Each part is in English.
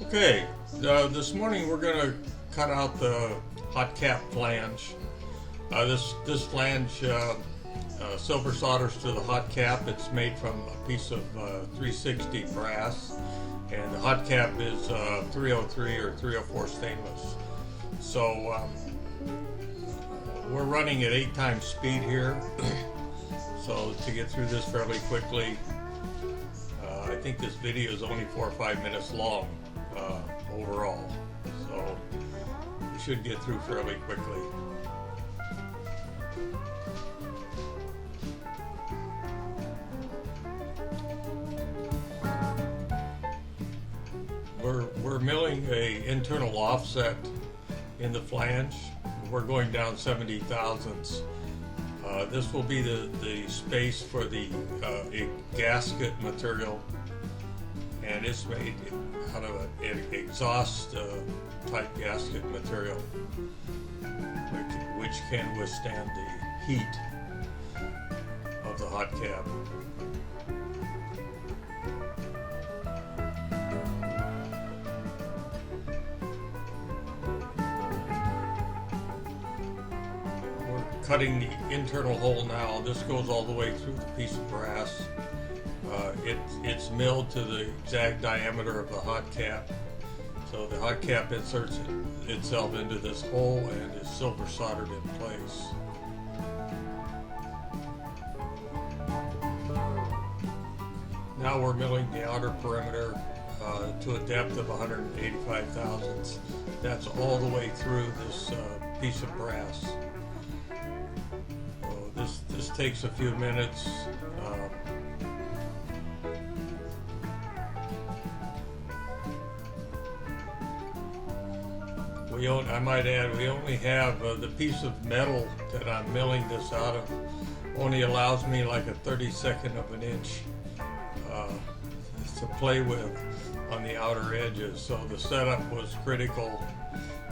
Okay, this morning we're going to cut out the hot cap flange. This flange silver solders to the hot cap. It's made from a piece of 360 brass, and the hot cap is 303 or 304 stainless. So we're running at 8 times speed here. So to get through this fairly quickly, I think this video is only 4 or 5 minutes long overall, so we should get through fairly quickly. We're milling a internal offset in the flange. We're going down 70 thousandths. This will be the space for the gasket material, and it's made out of an exhaust type gasket material, which can withstand the heat of the hot cap. Cutting the internal hole now. This goes all the way through the piece of brass. It's milled to the exact diameter of the hot cap. So the hot cap inserts itself into this hole and is silver soldered in place. Now we're milling the outer perimeter to a depth of 185 thousandths. That's all the way through this piece of brass. This takes a few minutes. I might add, we only have the piece of metal that I'm milling this out of only allows me like a 32nd of an inch to play with on the outer edges. So the setup was critical,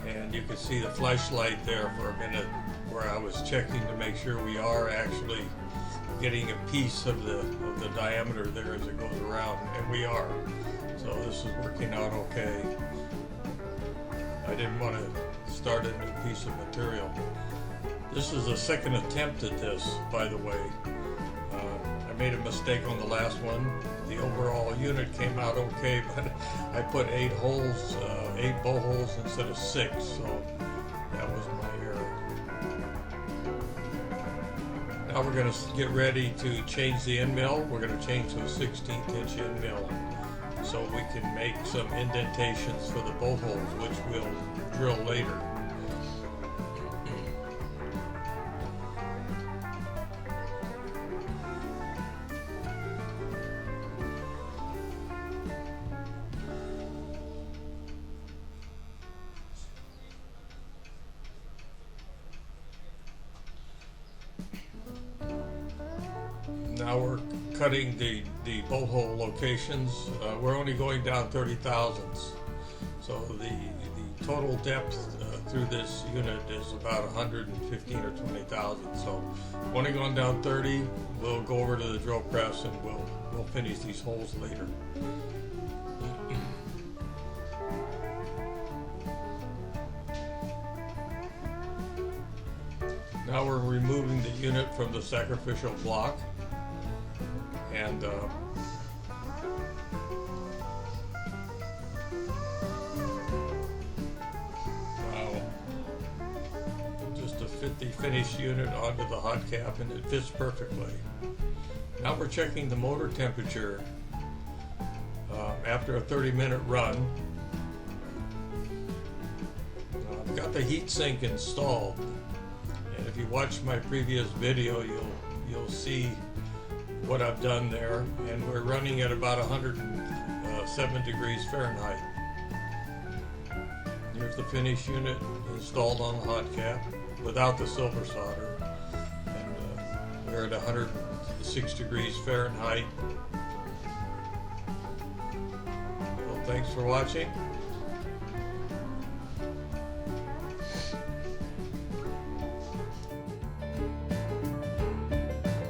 and you can see the flashlight there for a minute where I was checking to make sure we are actually getting a piece of the diameter there as it goes around, and we are. So this is working out okay. I didn't want to start a new piece of material. This is the second attempt at this, by the way. I made a mistake on the last one. The overall unit came out okay, but I put 8 holes, 8 bow holes instead of 6, so that was my error. Now we're going to get ready to change the end mill. We're going to change to a 16th inch end mill so we can make some indentations for the bow holes, which we'll drill later. Now we're cutting the bow hole locations. We're only going down 30 thousandths. So the total depth through this unit is about 115 or 20 thousandths. So only going down 30, we'll go over to the drill press and we'll finish these holes later. Now we're removing the unit from the sacrificial block. And just to fit the finished unit onto the hot cap, and it fits perfectly. Now we're checking the motor temperature after a 30-minute run. I've got the heat sink installed, and if you watch my previous video, you'll see what I've done there, and we're running at about 107 degrees Fahrenheit. Here's the finished unit installed on the hot cap without the silver solder, and we're at 106 degrees Fahrenheit. Well, thanks for watching.